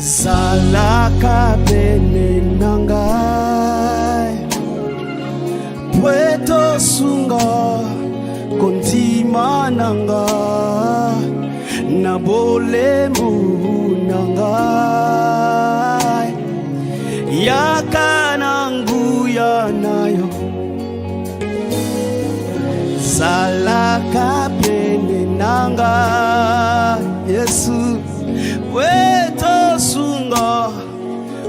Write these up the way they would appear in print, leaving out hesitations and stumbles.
Salaka pene nangai Pueto sunga kontima nanga Nabole mu nangai Yaka nangu ya nayo Salaka pene nanga Yesu Weto sunga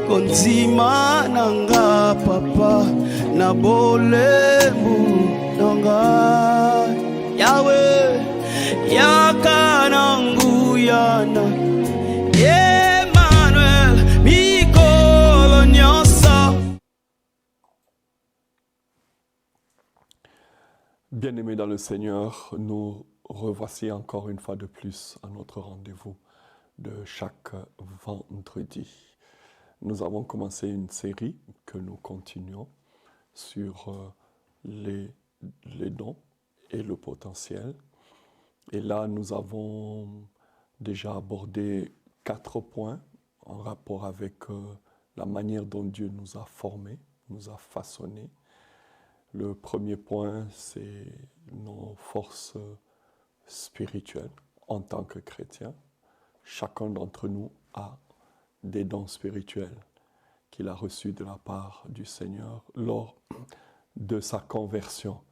kontima nanga papa na bolemu nanga Yahweh yakanangu yana Emmanuel mikolo nyosa. Bien-aimés dans le Seigneur, nous revoici encore une fois de plus à notre rendez-vous de chaque vendredi. Nous avons commencé une série que nous continuons sur les dons et le potentiel. Et là, nous avons déjà abordé 4 points en rapport avec la manière dont Dieu nous a formés, nous a façonnés. Le premier point, c'est nos forces spirituelles en tant que chrétiens. Chacun d'entre nous a des dons spirituels qu'il a reçus de la part du Seigneur lors de sa conversion.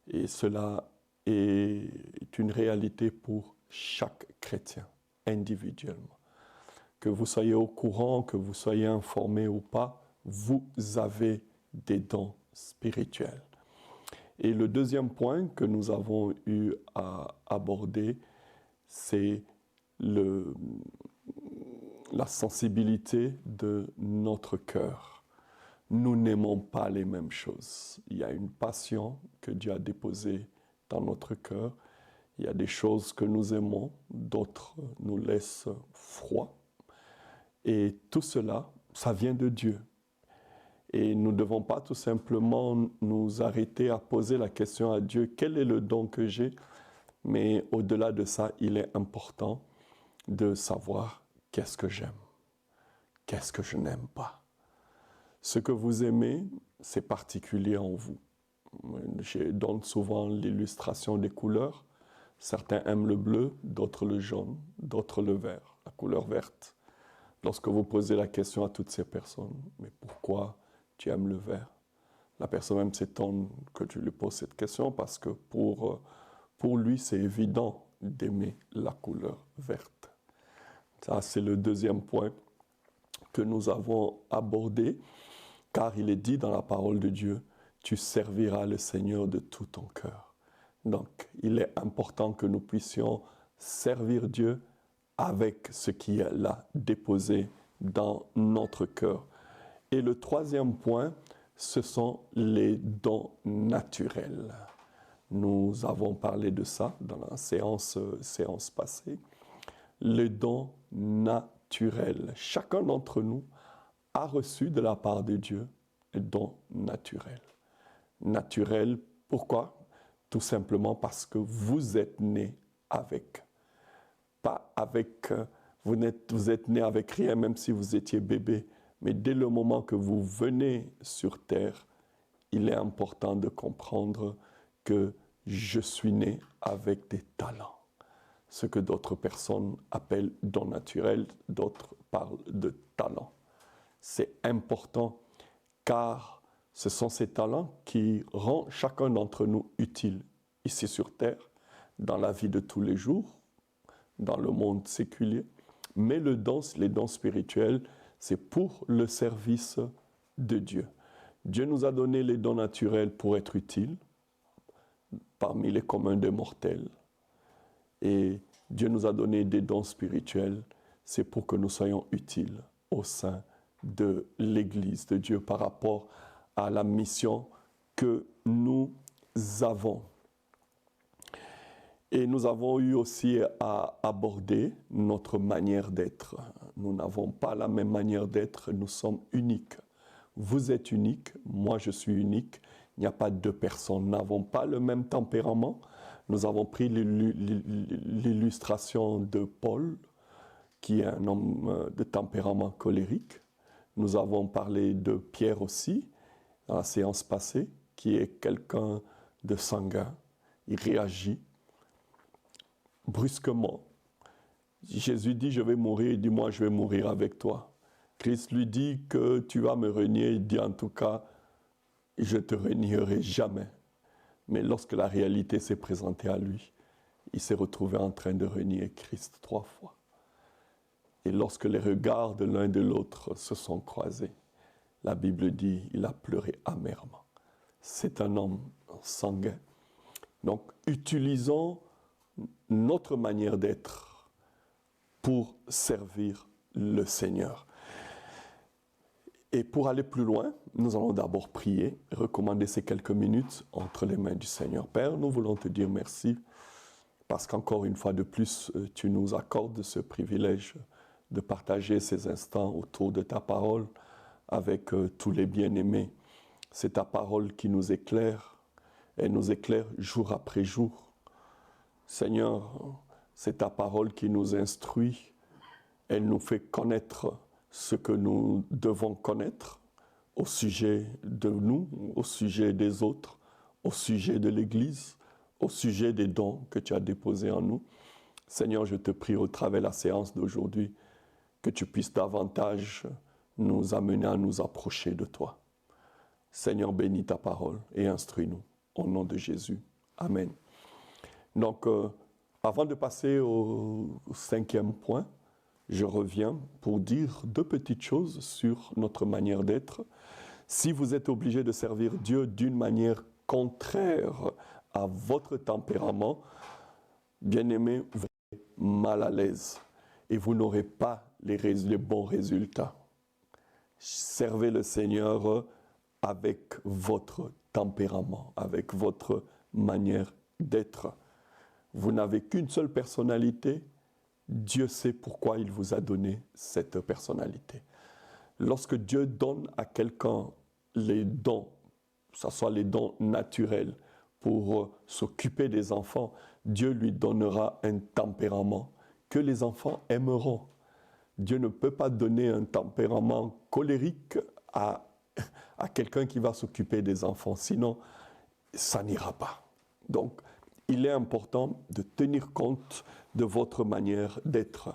Et cela est une réalité pour chaque chrétien, individuellement. Que vous soyez au courant, que vous soyez informé ou pas, vous avez des dons spirituels. Et le deuxième point que nous avons eu à aborder, c'est la sensibilité de notre cœur. Nous n'aimons pas les mêmes choses. Il y a une passion que Dieu a déposée dans notre cœur. Il y a des choses que nous aimons, d'autres nous laissent froids. Et tout cela, ça vient de Dieu. Et nous ne devons pas tout simplement nous arrêter à poser la question à Dieu, quel est le don que j'ai? Mais au-delà de ça, il est important de savoir qu'est-ce que j'aime, qu'est-ce que je n'aime pas. Ce que vous aimez, c'est particulier en vous. Je donne souvent l'illustration des couleurs. Certains aiment le bleu, d'autres le jaune, d'autres le vert, la couleur verte. Lorsque vous posez la question à toutes ces personnes, mais pourquoi tu aimes le vert? La personne même s'étonne que tu lui poses cette question parce que pour lui, c'est évident d'aimer la couleur verte. Ça, c'est le deuxième point que nous avons abordé, car il est dit dans la parole de Dieu, tu serviras le Seigneur de tout ton cœur. Donc, il est important que nous puissions servir Dieu avec ce qui est là, déposé dans notre cœur. Et le troisième point, ce sont les dons naturels. Nous avons parlé de ça dans la séance passée. Les dons naturels. Chacun d'entre nous a reçu de la part de Dieu des dons naturels. Naturels, pourquoi? Tout simplement parce que vous êtes né avec. Pas avec, vous êtes né avec rien, même si vous étiez bébé. Mais dès le moment que vous venez sur terre, il est important de comprendre que je suis né avec des talents. Ce que d'autres personnes appellent dons naturels, d'autres parlent de talents. C'est important car ce sont ces talents qui rendent chacun d'entre nous utile ici sur terre, dans la vie de tous les jours, dans le monde séculier. Mais les dons spirituels, c'est pour le service de Dieu. Dieu nous a donné les dons naturels pour être utiles parmi les communs des mortels. Et Dieu nous a donné des dons spirituels, c'est pour que nous soyons utiles au sein de l'Église de Dieu par rapport à la mission que nous avons. Et nous avons eu aussi à aborder notre manière d'être. Nous n'avons pas la même manière d'être, nous sommes uniques. Vous êtes unique, moi je suis unique. Il n'y a pas deux personnes, nous n'avons pas le même tempérament. Nous avons pris l'illustration de Paul, qui est un homme de tempérament colérique. Nous avons parlé de Pierre aussi, dans la séance passée, qui est quelqu'un de sanguin. Il réagit brusquement. Jésus dit, je vais mourir, il dit, moi, je vais mourir avec toi. Christ lui dit que tu vas me renier, il dit, en tout cas, je ne te renierai jamais. Mais lorsque la réalité s'est présentée à lui, il s'est retrouvé en train de renier Christ 3 fois. Et lorsque les regards de l'un et de l'autre se sont croisés, la Bible dit, il a pleuré amèrement. C'est un homme sanguin. Donc, utilisons notre manière d'être pour servir le Seigneur. Et pour aller plus loin, nous allons d'abord prier, recommander ces quelques minutes entre les mains du Seigneur. Père, nous voulons te dire merci parce qu'encore une fois de plus, tu nous accordes ce privilège de partager ces instants autour de ta parole avec tous les bien-aimés. C'est ta parole qui nous éclaire, elle nous éclaire jour après jour. Seigneur, c'est ta parole qui nous instruit, elle nous fait connaître ce que nous devons connaître au sujet de nous, au sujet des autres, au sujet de l'Église, au sujet des dons que tu as déposés en nous. Seigneur, je te prie au travers de la séance d'aujourd'hui que tu puisses davantage nous amener à nous approcher de toi. Seigneur, bénis ta parole et instruis-nous. Au nom de Jésus. Amen. Donc, avant de passer au 5e point, je reviens pour dire 2 petites choses sur notre manière d'être. Si vous êtes obligé de servir Dieu d'une manière contraire à votre tempérament, bien-aimé, vous serez mal à l'aise et vous n'aurez pas les bons résultats. Servez le Seigneur avec votre tempérament, avec votre manière d'être. Vous n'avez qu'une seule personnalité. Dieu sait pourquoi il vous a donné cette personnalité. Lorsque Dieu donne à quelqu'un les dons, que ce soit les dons naturels pour s'occuper des enfants, Dieu lui donnera un tempérament que les enfants aimeront. Dieu ne peut pas donner un tempérament colérique à quelqu'un qui va s'occuper des enfants, sinon ça n'ira pas. Donc, il est important de tenir compte de votre manière d'être.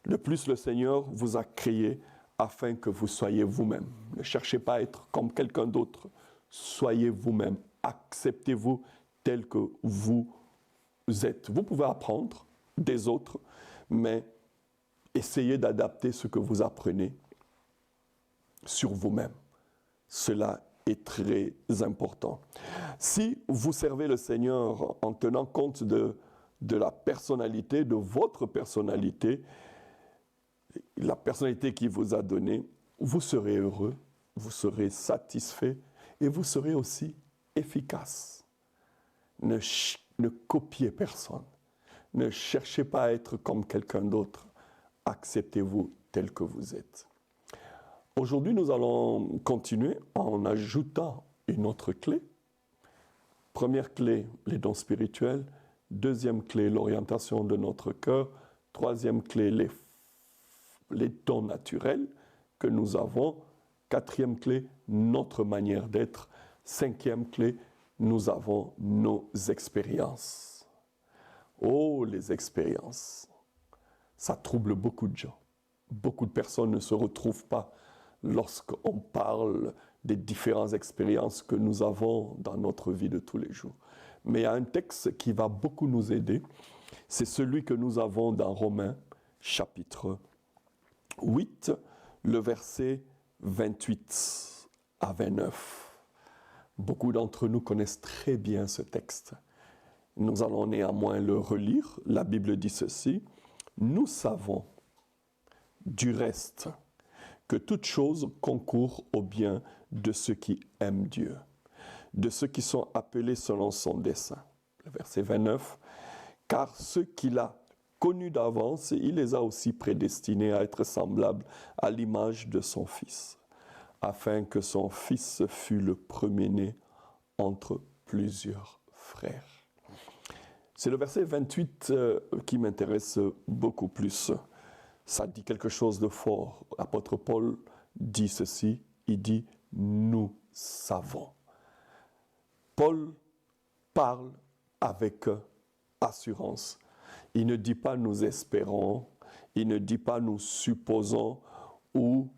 De plus, le Seigneur vous a créé afin que vous soyez vous-même. Ne cherchez pas à être comme quelqu'un d'autre. Soyez vous-même. Acceptez-vous tel que vous êtes. Vous pouvez apprendre des autres, mais essayez d'adapter ce que vous apprenez sur vous-même. Cela est très important. Si vous servez le Seigneur en tenant compte de la personnalité, de votre personnalité, la personnalité qu'il vous a donnée, vous serez heureux, vous serez satisfait et vous serez aussi efficace. Ne copiez personne. Ne cherchez pas à être comme quelqu'un d'autre. Acceptez-vous tel que vous êtes. Aujourd'hui, nous allons continuer en ajoutant une autre clé. Première clé, les dons spirituels. Deuxième clé, l'orientation de notre cœur. Troisième clé, les dons naturels que nous avons. Quatrième clé, notre manière d'être. Cinquième clé, nous avons nos expériences. Oh, les expériences! Ça trouble beaucoup de gens. Beaucoup de personnes ne se retrouvent pas lorsqu'on parle des différentes expériences que nous avons dans notre vie de tous les jours. Mais il y a un texte qui va beaucoup nous aider. C'est celui que nous avons dans Romains, chapitre 8, le verset 28 à 29. Beaucoup d'entre nous connaissent très bien ce texte. Nous allons néanmoins le relire. La Bible dit ceci. « Nous savons du reste que toute chose concourt au bien de ceux qui aiment Dieu, de ceux qui sont appelés selon son dessein. » Le verset 29. « Car ceux qu'il a connus d'avance, il les a aussi prédestinés à être semblables à l'image de son Fils, afin que son Fils fût le premier-né entre plusieurs frères. » C'est le verset 28 qui m'intéresse beaucoup plus. ça dit quelque chose de fort. L'apôtre Paul dit ceci, il dit « nous savons ». Paul parle avec assurance. Il ne dit pas « nous espérons », il ne dit pas « nous supposons » ou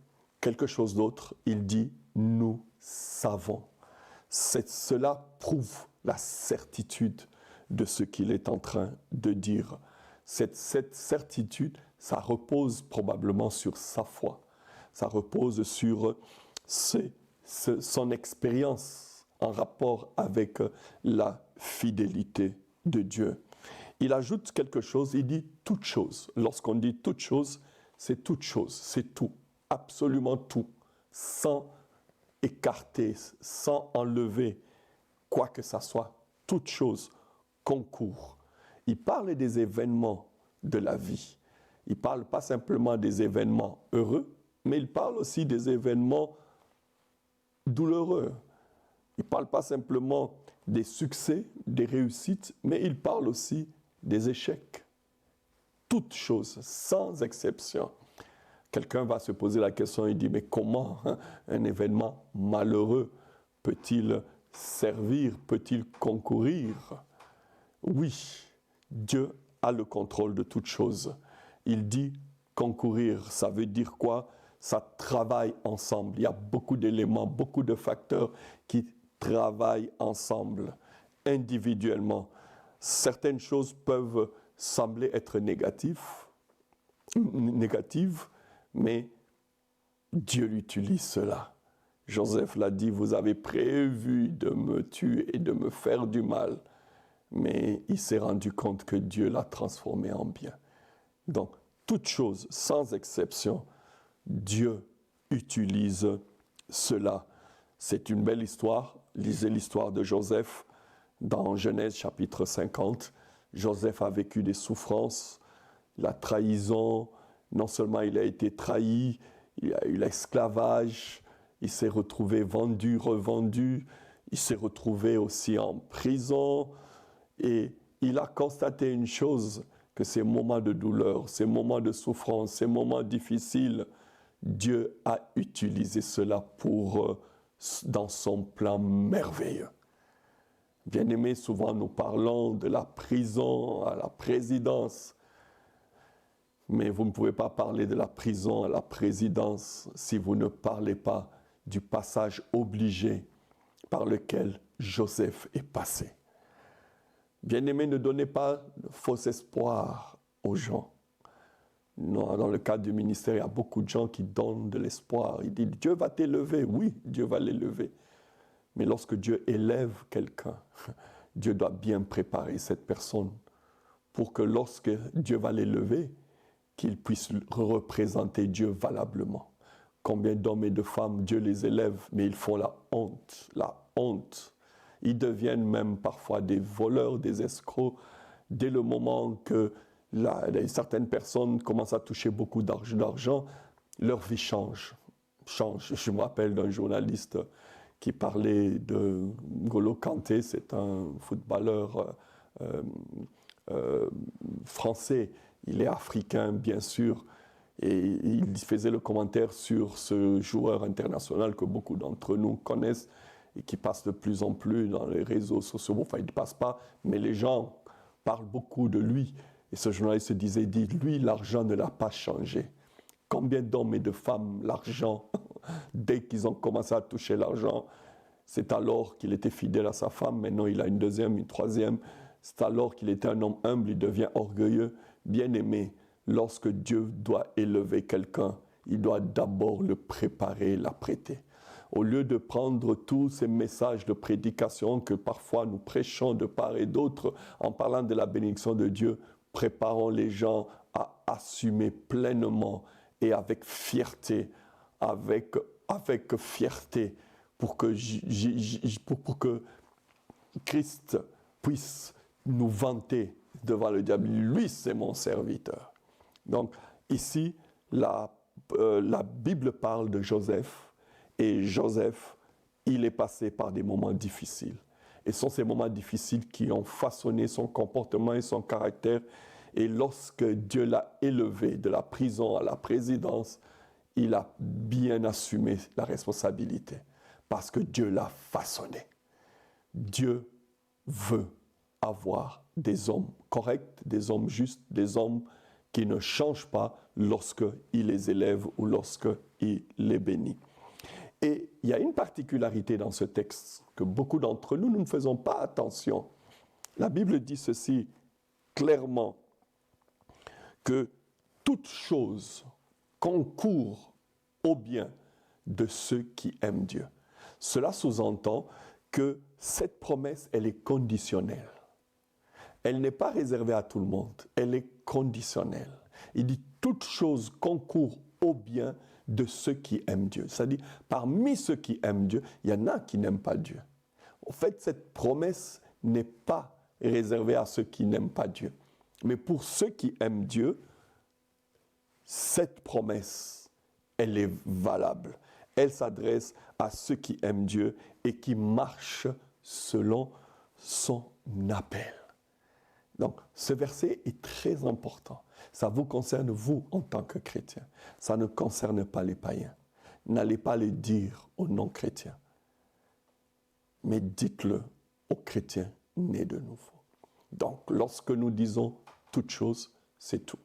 quelque chose d'autre. Il dit « nous savons ». Cela prouve la certitude de ce qu'il est en train de dire. Cette certitude, ça repose probablement sur sa foi. Ça repose sur son expérience en rapport avec la fidélité de Dieu. Il ajoute quelque chose, il dit « toute chose ». Lorsqu'on dit « toute chose », c'est toute chose, c'est tout, absolument tout, sans écarter, sans enlever quoi que ce soit. Toute chose concourt. Il parle des événements de la vie. Il ne parle pas simplement des événements heureux, mais il parle aussi des événements douloureux. Il ne parle pas simplement des succès, des réussites, mais il parle aussi des échecs. Toutes choses, sans exception. Quelqu'un va se poser la question, il dit, mais comment un événement malheureux peut-il servir, peut-il concourir? Oui, Dieu a le contrôle de toutes choses. Il dit concourir, ça veut dire quoi? Ça travaille ensemble. Il y a beaucoup d'éléments, beaucoup de facteurs qui travaillent ensemble, individuellement. Certaines choses peuvent sembler être négatives, mais Dieu utilise cela. Joseph l'a dit, vous avez prévu de me tuer et de me faire du mal, mais il s'est rendu compte que Dieu l'a transformé en bien. Donc, toute chose, sans exception, Dieu utilise cela. C'est une belle histoire. Lisez l'histoire de Joseph dans Genèse chapitre 50. Joseph a vécu des souffrances, la trahison. Non seulement il a été trahi, il y a eu l'esclavage, il s'est retrouvé vendu, revendu, il s'est retrouvé aussi en prison. Et il a constaté une chose, que ces moments de douleur, ces moments de souffrance, ces moments difficiles, Dieu a utilisé cela dans son plan merveilleux. Bien-aimés, souvent nous parlons de la prison à la présidence, mais vous ne pouvez pas parler de la prison à la présidence si vous ne parlez pas du passage obligé par lequel Joseph est passé. Bien-aimés, ne donnez pas de faux espoir aux gens. Non, dans le cadre du ministère, il y a beaucoup de gens qui donnent de l'espoir. Ils disent, Dieu va t'élever. Oui, Dieu va l'élever. Mais lorsque Dieu élève quelqu'un, Dieu doit bien préparer cette personne pour que lorsque Dieu va l'élever, qu'il puisse représenter Dieu valablement. Combien d'hommes et de femmes, Dieu les élève, mais ils font la honte, la honte. Ils deviennent même parfois des voleurs, des escrocs, dès le moment que certaines personnes commencent à toucher beaucoup d'argent, leur vie change. Je me rappelle d'un journaliste qui parlait de N'Golo Kanté, c'est un footballeur français, il est africain bien sûr, et il faisait le commentaire sur ce joueur international que beaucoup d'entre nous connaissent, et qui passe de plus en plus dans les réseaux sociaux. Enfin, il ne passe pas, mais les gens parlent beaucoup de lui. Et ce journaliste se disait, lui, l'argent ne l'a pas changé. Combien d'hommes et de femmes, l'argent, dès qu'ils ont commencé à toucher l'argent, c'est alors qu'il était fidèle à sa femme, maintenant il a une deuxième, une troisième. C'est alors qu'il était un homme humble, il devient orgueilleux. Bien-aimé, lorsque Dieu doit élever quelqu'un, il doit d'abord le préparer, l'apprêter. Au lieu de prendre tous ces messages de prédication que parfois nous prêchons de part et d'autre en parlant de la bénédiction de Dieu, préparons les gens à assumer pleinement et avec fierté, pour que Christ puisse nous vanter devant le diable. Lui, c'est mon serviteur. Donc ici, la Bible parle de Joseph. Et Joseph, il est passé par des moments difficiles. Et ce sont ces moments difficiles qui ont façonné son comportement et son caractère Et lorsque Dieu l'a élevé de la prison à la présidence, il a bien assumé la responsabilité parce que Dieu l'a façonné. Dieu veut avoir des hommes corrects, des hommes justes, des hommes qui ne changent pas lorsqu'il les élève ou lorsqu'il les bénit. Et il y a une particularité dans ce texte que beaucoup d'entre nous, nous ne faisons pas attention. La Bible dit ceci clairement, que toute chose concourt au bien de ceux qui aiment Dieu. Cela sous-entend que cette promesse, elle est conditionnelle. Elle n'est pas réservée à tout le monde, elle est conditionnelle. Il dit toute chose concourt au bien de ceux qui aiment Dieu. C'est-à-dire, parmi ceux qui aiment Dieu, il y en a qui n'aiment pas Dieu. En fait, cette promesse n'est pas réservée à ceux qui n'aiment pas Dieu. Mais pour ceux qui aiment Dieu, cette promesse, elle est valable. Elle s'adresse à ceux qui aiment Dieu et qui marchent selon son appel. Donc, ce verset est très important. Ça vous concerne, vous, en tant que chrétien. Ça ne concerne pas les païens. N'allez pas le dire aux non-chrétiens. Mais dites-le aux chrétiens nés de nouveau. Donc, lorsque nous disons toute chose, c'est tout.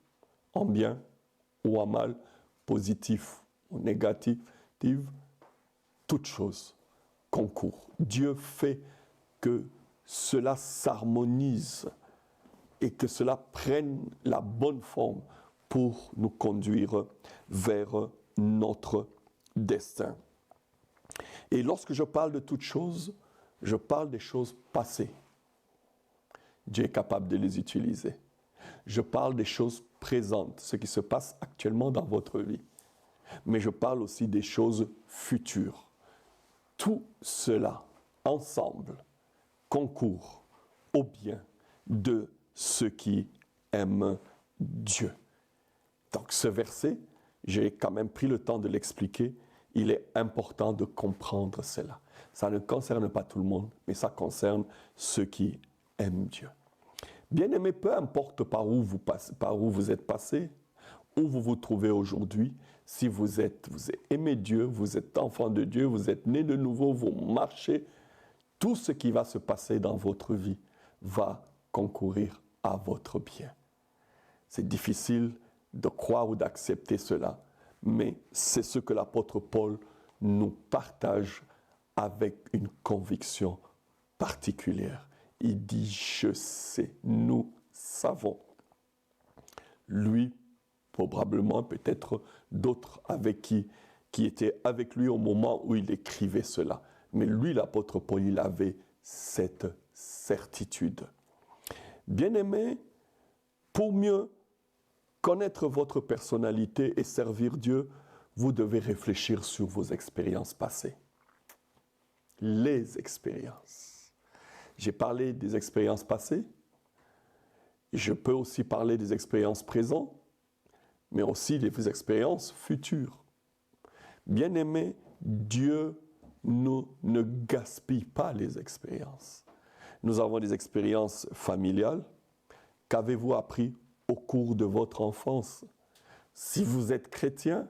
En bien ou en mal, positif ou négatif, toute chose concourt. Dieu fait que cela s'harmonise et que cela prenne la bonne forme pour nous conduire vers notre destin. Et lorsque je parle de toutes choses, je parle des choses passées. Dieu est capable de les utiliser. Je parle des choses présentes, ce qui se passe actuellement dans votre vie. Mais je parle aussi des choses futures. Tout cela, ensemble, concourt au bien de ceux qui aiment Dieu. Donc ce verset, j'ai quand même pris le temps de l'expliquer. Il est important de comprendre cela. Ça ne concerne pas tout le monde, mais ça concerne ceux qui aiment Dieu. Bien-aimés, peu importe par où vous êtes passé, où vous vous trouvez aujourd'hui, si vous aimez Dieu, vous êtes enfant de Dieu, vous êtes né de nouveau, vous marchez, tout ce qui va se passer dans votre vie va concourir à votre bien. C'est difficile de croire ou d'accepter cela, mais c'est ce que l'apôtre Paul nous partage avec une conviction particulière. Il dit, je sais, nous savons. Lui, probablement, peut-être d'autres qui étaient avec lui au moment où il écrivait cela. Mais lui, l'apôtre Paul, il avait cette certitude. Bien-aimés, pour mieux connaître votre personnalité et servir Dieu, vous devez réfléchir sur vos expériences passées. Les expériences. J'ai parlé des expériences passées. Je peux aussi parler des expériences présentes, mais aussi des expériences futures. Bien-aimés, Dieu ne gaspille pas les expériences. Nous avons des expériences familiales. Qu'avez-vous appris au cours de votre enfance? Si vous êtes chrétien,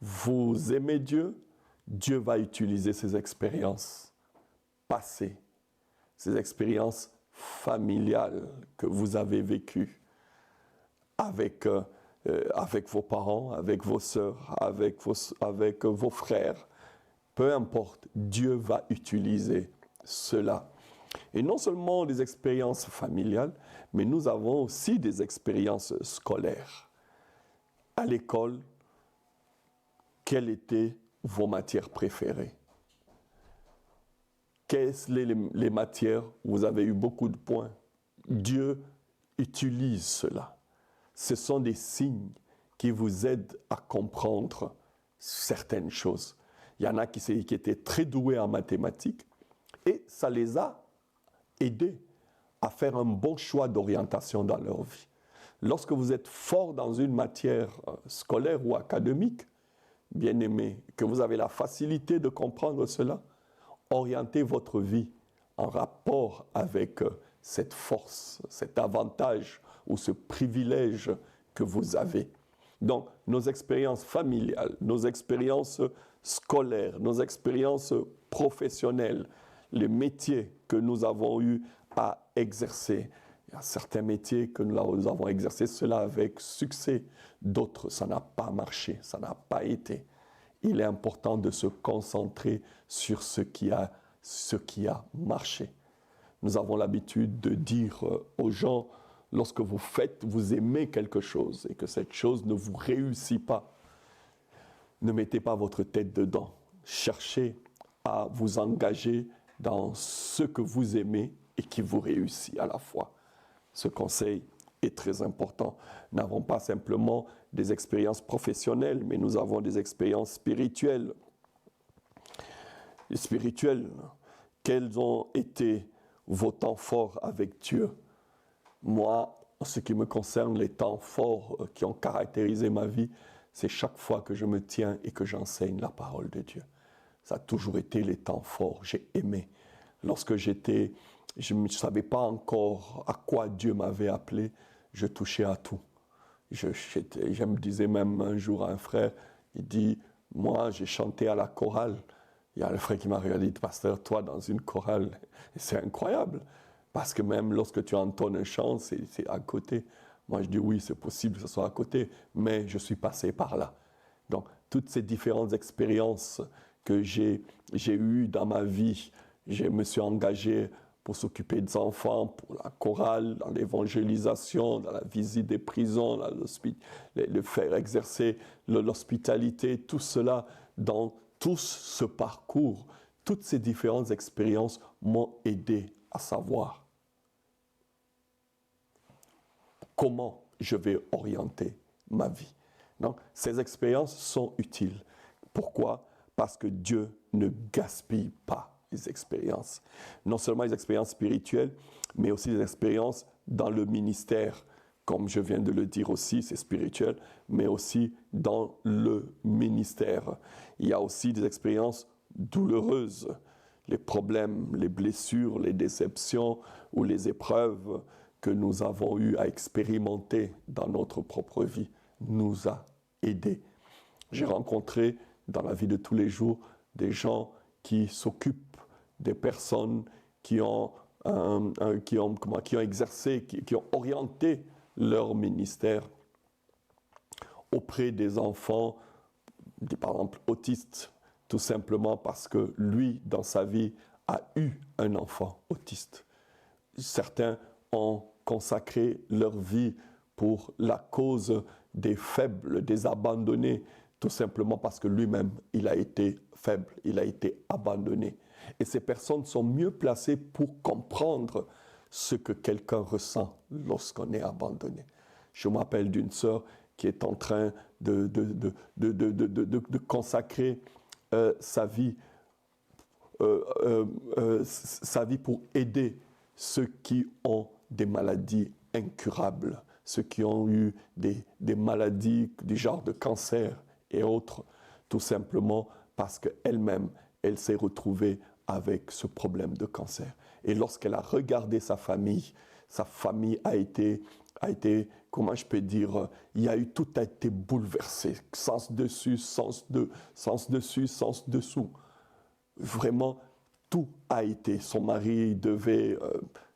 vous aimez Dieu, Dieu va utiliser ces expériences passées, ces expériences familiales que vous avez vécues avec vos parents, avec vos sœurs, avec vos frères. Peu importe, Dieu va utiliser cela. Et non seulement des expériences familiales, mais nous avons aussi des expériences scolaires. À l'école, quelles étaient vos matières préférées? Quelles sont les matières où vous avez eu beaucoup de points? Dieu utilise cela. Ce sont des signes qui vous aident à comprendre certaines choses. Il y en a qui étaient très doués en mathématiques et ça les a aidés à faire un bon choix d'orientation dans leur vie. Lorsque vous êtes fort dans une matière scolaire ou académique, bien aimé, que vous avez la facilité de comprendre cela, orientez votre vie en rapport avec cette force, cet avantage ou ce privilège que vous avez. Donc, nos expériences familiales, nos expériences scolaires, nos expériences professionnelles, les métiers que nous avons eu à exercer. Il y a certains métiers que nous avons exercés, cela avec succès. D'autres, ça n'a pas marché, ça n'a pas été. Il est important de se concentrer sur ce qui a marché. Nous avons l'habitude de dire aux gens, lorsque vous aimez quelque chose et que cette chose ne vous réussit pas, ne mettez pas votre tête dedans. Cherchez à vous engager dans ce que vous aimez et qui vous réussit à la fois. Ce conseil est très important. Nous n'avons pas simplement des expériences professionnelles, mais nous avons des expériences spirituelles. Les spirituelles, quels ont été vos temps forts avec Dieu? Moi, en ce qui me concerne, les temps forts qui ont caractérisé ma vie, c'est chaque fois que je me tiens et que j'enseigne la parole de Dieu. Ça a toujours été les temps forts. J'ai aimé. Lorsque je ne savais pas encore à quoi Dieu m'avait appelé, je touchais à tout. Je me disais même un jour à un frère, il dit, moi j'ai chanté à la chorale. Il y a le frère qui m'a regardé et dit, pasteur, toi dans une chorale, c'est incroyable. Parce que même lorsque tu entonnes un chant, c'est à côté. Moi, je dis oui, c'est possible que ce soit à côté, mais je suis passé par là. Donc, toutes ces différentes expériences que j'ai eues dans ma vie, je me suis engagé pour s'occuper des enfants, pour la chorale, dans l'évangélisation, dans la visite des prisons, dans le faire exercer l'hospitalité, tout cela, dans tout ce parcours, toutes ces différentes expériences m'ont aidé à savoir comment je vais orienter ma vie. Donc, ces expériences sont utiles. Pourquoi? Parce que Dieu ne gaspille pas les expériences. Non seulement les expériences spirituelles, mais aussi les expériences dans le ministère. Comme je viens de le dire aussi, c'est spirituel, mais aussi dans le ministère. Il y a aussi des expériences douloureuses. Les problèmes, les blessures, les déceptions ou les épreuves que nous avons eu à expérimenter dans notre propre vie nous a aidés. J'ai rencontré dans la vie de tous les jours des gens qui s'occupent des personnes qui ont exercé, qui ont orienté leur ministère auprès des enfants, par exemple autistes, tout simplement parce que lui, dans sa vie, a eu un enfant autiste. Certains ont consacré leur vie pour la cause des faibles, des abandonnés, tout simplement parce que lui-même, il a été faible, il a été abandonné. Et ces personnes sont mieux placées pour comprendre ce que quelqu'un ressent lorsqu'on est abandonné. Je me rappelle d'une sœur qui est en train de consacrer sa vie pour aider ceux qui ont des maladies incurables, ceux qui ont eu des maladies du genre de cancer et autres, tout simplement parce qu'elle-même, elle s'est retrouvée avec ce problème de cancer. Et lorsqu'elle a regardé sa famille a été, comment je peux dire, tout a été bouleversé, sens dessus, sens dessous. Vraiment, tout a été. Son mari devait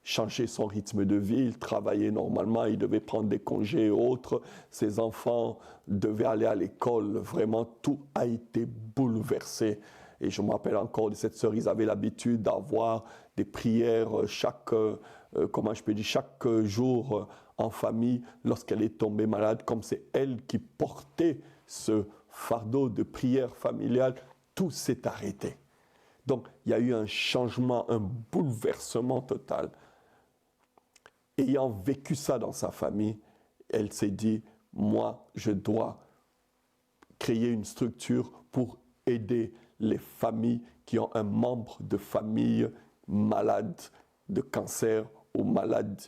changer son rythme de vie, il travaillait normalement, il devait prendre des congés et autres. Ses enfants devaient aller à l'école. Vraiment, tout a été bouleversé. Et je me rappelle encore de cette sœur, ils avaient l'habitude d'avoir des prières chaque jour en famille lorsqu'elle est tombée malade. Comme c'est elle qui portait ce fardeau de prière familiale, tout s'est arrêté. Donc, il y a eu un changement, un bouleversement total. Ayant vécu ça dans sa famille, elle s'est dit, moi, je dois créer une structure pour aider les familles qui ont un membre de famille malade de cancer ou malade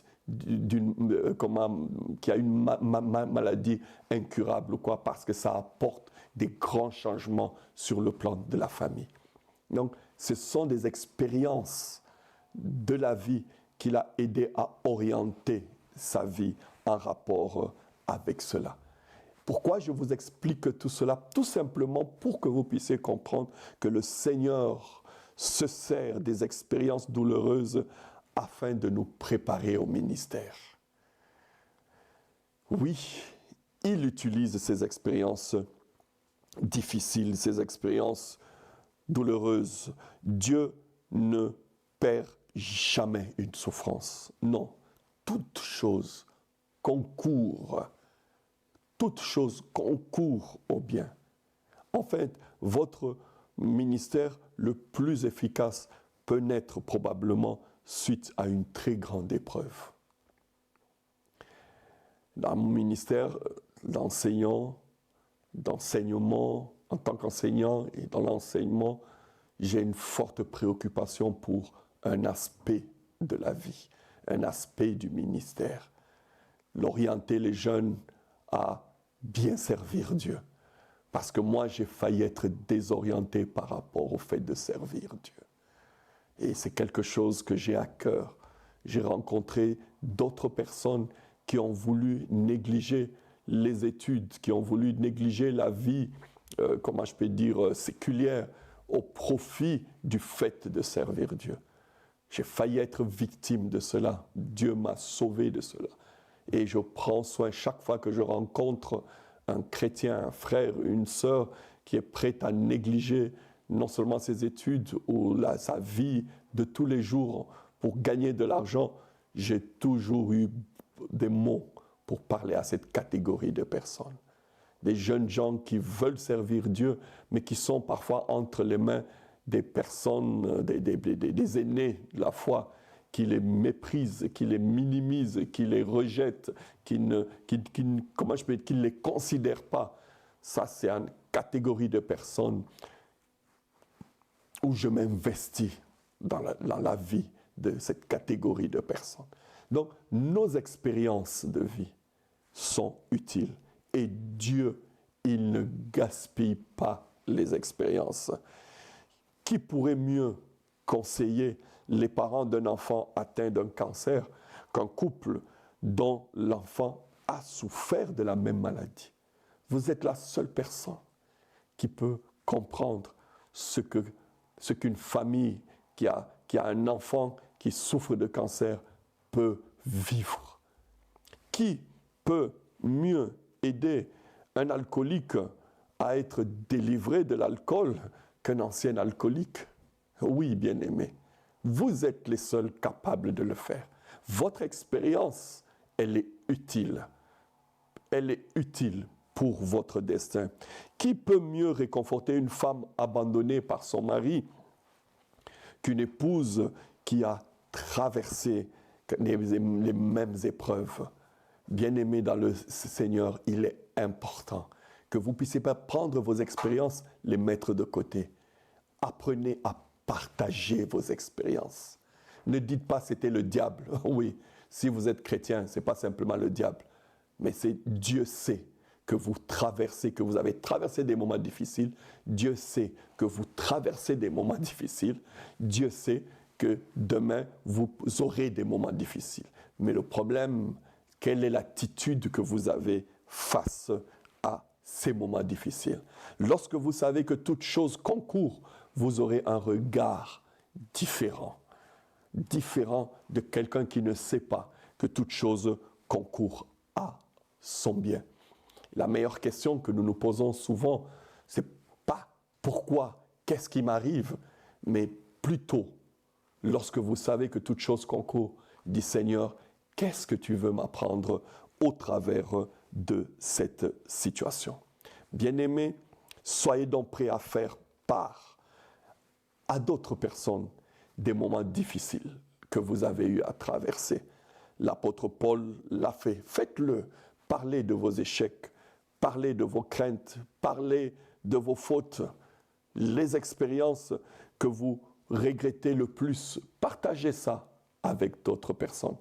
qui a une maladie incurable, parce que ça apporte des grands changements sur le plan de la famille. Donc, ce sont des expériences de la vie qui l'a aidé à orienter sa vie en rapport avec cela. Pourquoi je vous explique tout cela? Tout simplement pour que vous puissiez comprendre que le Seigneur se sert des expériences douloureuses afin de nous préparer au ministère. Oui, il utilise ces expériences difficiles, ces expériences douloureuses. Dieu ne perd jamais une souffrance. Non, toute chose concourt au bien. En fait, votre ministère le plus efficace peut naître probablement suite à une très grande épreuve. Dans mon ministère d'enseignement, en tant qu'enseignant et dans l'enseignement, j'ai une forte préoccupation pour un aspect de la vie, un aspect du ministère. L'orienter les jeunes à bien servir Dieu. Parce que moi, j'ai failli être désorienté par rapport au fait de servir Dieu. Et c'est quelque chose que j'ai à cœur. J'ai rencontré d'autres personnes qui ont voulu négliger les études, qui ont voulu négliger la vie, comment je peux dire, séculière, au profit du fait de servir Dieu. J'ai failli être victime de cela. Dieu m'a sauvé de cela. Et je prends soin chaque fois que je rencontre un chrétien, un frère, une sœur qui est prête à négliger non seulement ses études ou sa vie de tous les jours pour gagner de l'argent. J'ai toujours eu des mots pour parler à cette catégorie de personnes. Des jeunes gens qui veulent servir Dieu, mais qui sont parfois entre les mains des personnes, des aînés de la foi, qui les méprisent, qui les minimisent, qui les rejettent, qui ne les considèrent pas. Ça, c'est une catégorie de personnes où je m'investis dans la vie de cette catégorie de personnes. Donc, nos expériences de vie sont utiles. Et Dieu, il ne gaspille pas les expériences. Qui pourrait mieux conseiller les parents d'un enfant atteint d'un cancer qu'un couple dont l'enfant a souffert de la même maladie? Vous êtes la seule personne qui peut comprendre ce qu'une famille qui a un enfant qui souffre de cancer peut vivre. Qui peut mieux aider un alcoolique à être délivré de l'alcool qu'un ancien alcoolique? Oui, bien-aimé, vous êtes les seuls capables de le faire. Votre expérience, elle est utile. Elle est utile pour votre destin. Qui peut mieux réconforter une femme abandonnée par son mari qu'une épouse qui a traversé les mêmes épreuves? Bien-aimé dans le Seigneur, il est important que vous ne puissiez pas prendre vos expériences, les mettre de côté. Apprenez à partager vos expériences. Ne dites pas c'était le diable. Oui, si vous êtes chrétien, ce n'est pas simplement le diable. Mais c'est Dieu sait que vous traversez, que vous avez traversé des moments difficiles. Dieu sait que vous traversez des moments difficiles. Dieu sait que demain, vous aurez des moments difficiles. Mais le problème, quelle est l'attitude que vous avez face à ces moments difficiles? Lorsque vous savez que toute chose concourt, vous aurez un regard différent de quelqu'un qui ne sait pas que toute chose concourt à son bien. La meilleure question que nous nous posons souvent, c'est pas pourquoi, qu'est-ce qui m'arrive, mais plutôt, lorsque vous savez que toute chose concourt, dit Seigneur, qu'est-ce que tu veux m'apprendre au travers de cette situation? Bien-aimés, soyez donc prêts à faire part à d'autres personnes des moments difficiles que vous avez eu à traverser. L'apôtre Paul l'a fait. Faites-le. Parlez de vos échecs, parlez de vos craintes, parlez de vos fautes, les expériences que vous regrettez le plus. Partagez ça avec d'autres personnes,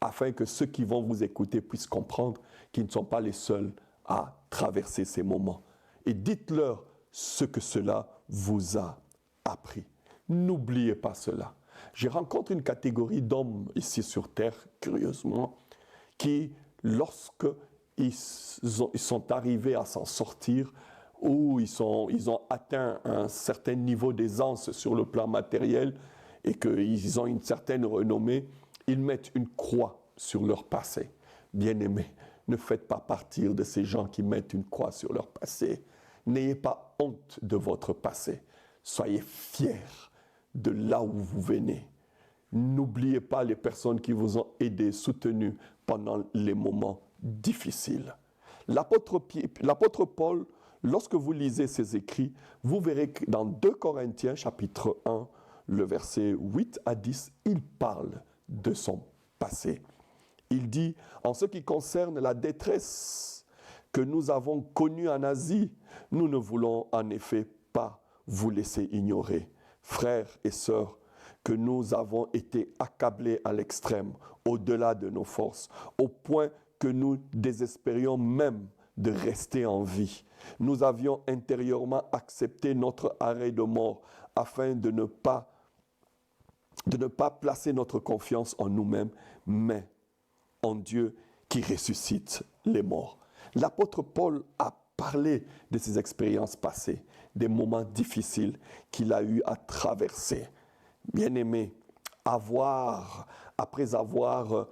afin que ceux qui vont vous écouter puissent comprendre qu'ils ne sont pas les seuls à traverser ces moments. Et dites-leur ce que cela vous a appris. N'oubliez pas cela. Je rencontre une catégorie d'hommes ici sur Terre, curieusement, qui, lorsque ils sont arrivés à s'en sortir, ou ils ont atteint un certain niveau d'aisance sur le plan matériel et qu'ils ont une certaine renommée, ils mettent une croix sur leur passé. Bien-aimés, ne faites pas partie de ces gens qui mettent une croix sur leur passé. N'ayez pas honte de votre passé. Soyez fiers de là où vous venez. N'oubliez pas les personnes qui vous ont aidé, soutenu pendant les moments difficiles. L'apôtre Paul, lorsque vous lisez ses écrits, vous verrez que dans 2 Corinthiens, chapitre 1, le verset 8 à 10, il parle de son passé. Il dit, en ce qui concerne la détresse que nous avons connue en Asie, nous ne voulons en effet pas vous laisser ignorer, frères et sœurs, que nous avons été accablés à l'extrême, au-delà de nos forces, au point que nous désespérions même de rester en vie. Nous avions intérieurement accepté notre arrêt de mort afin de ne pas placer notre confiance en nous-mêmes, mais en Dieu qui ressuscite les morts. L'apôtre Paul a parlé de ses expériences passées, des moments difficiles qu'il a eu à traverser. Bien-aimé, après avoir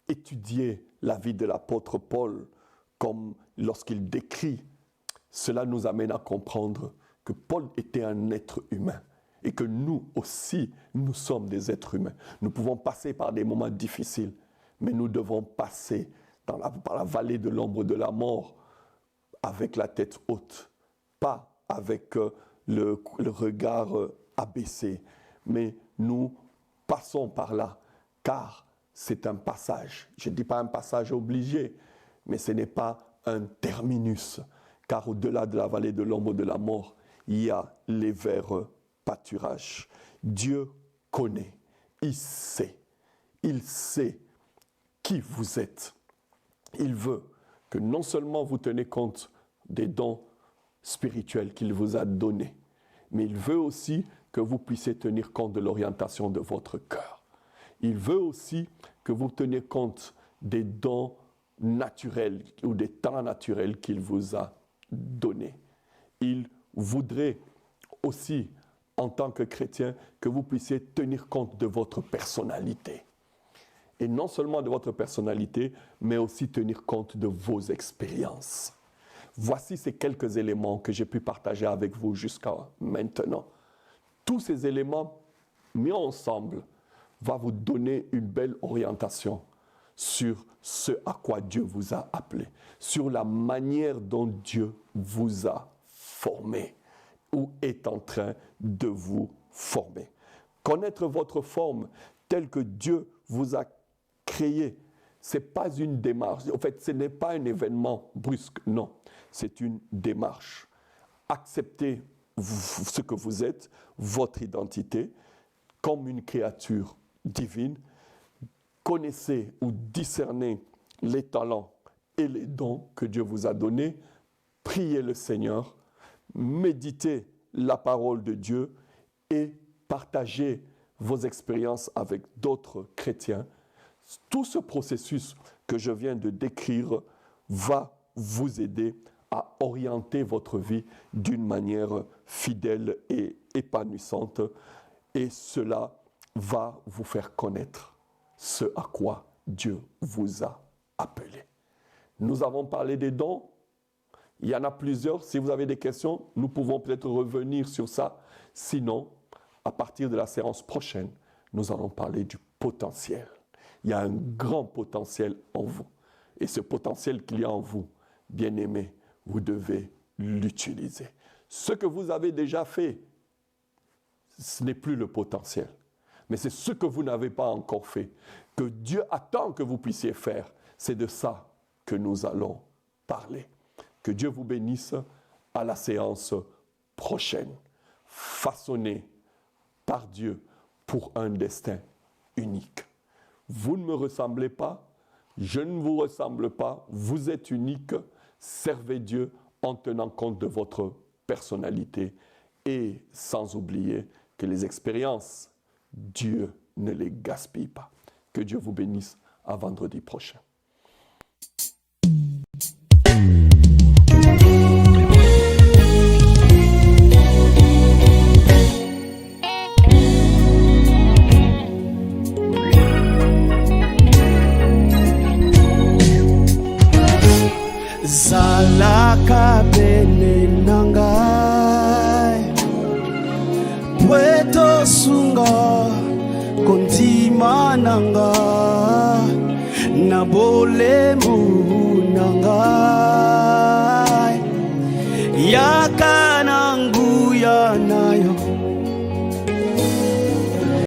étudié la vie de l'apôtre Paul, comme lorsqu'il décrit, cela nous amène à comprendre que Paul était un être humain et que nous aussi, nous sommes des êtres humains. Nous pouvons passer par des moments difficiles, mais nous devons passer par la vallée de l'ombre de la mort avec la tête haute, pas avec le regard abaissé, mais nous passons par là, car c'est un passage. Je ne dis pas un passage obligé, mais ce n'est pas un terminus, car au-delà de la vallée de l'ombre de la mort, il y a les verts pâturages. Dieu connaît, il sait qui vous êtes. Il veut que non seulement vous tenez compte des dons spirituels qu'il vous a donnés, mais il veut aussi que vous puissiez tenir compte de l'orientation de votre cœur. Il veut aussi que vous teniez compte des dons naturels ou des talents naturels qu'il vous a donnés. Il voudrait aussi, en tant que chrétien, que vous puissiez tenir compte de votre personnalité. Et non seulement de votre personnalité, mais aussi tenir compte de vos expériences. Voici ces quelques éléments que j'ai pu partager avec vous jusqu'à maintenant. Tous ces éléments mis ensemble vont vous donner une belle orientation sur ce à quoi Dieu vous a appelé, sur la manière dont Dieu vous a formé ou est en train de vous former. Connaître votre forme telle que Dieu vous a créé, ce n'est pas une démarche. En fait, ce n'est pas un événement brusque, non. C'est une démarche. Acceptez ce que vous êtes, votre identité, comme une créature divine. Connaissez ou discernez les talents et les dons que Dieu vous a donnés. Priez le Seigneur. Méditez la parole de Dieu et partagez vos expériences avec d'autres chrétiens. Tout ce processus que je viens de décrire va vous aider à orienter votre vie d'une manière fidèle et épanouissante. Et cela va vous faire connaître ce à quoi Dieu vous a appelé. Nous avons parlé des dons. Il y en a plusieurs. Si vous avez des questions, nous pouvons peut-être revenir sur ça. Sinon, à partir de la séance prochaine, nous allons parler du potentiel. Il y a un grand potentiel en vous. Et ce potentiel qu'il y a en vous, bien-aimé, vous devez l'utiliser. Ce que vous avez déjà fait, ce n'est plus le potentiel. Mais c'est ce que vous n'avez pas encore fait, que Dieu attend que vous puissiez faire. C'est de ça que nous allons parler. Que Dieu vous bénisse à la séance prochaine. Façonné par Dieu pour un destin unique. Vous ne me ressemblez pas, je ne vous ressemble pas, vous êtes unique. Servez Dieu en tenant compte de votre personnalité et sans oublier que les expériences, Dieu ne les gaspille pas. Que Dieu vous bénisse à vendredi prochain. zalaka pene na ngai po tosunga kondima na nga na bolemu na ngai yaka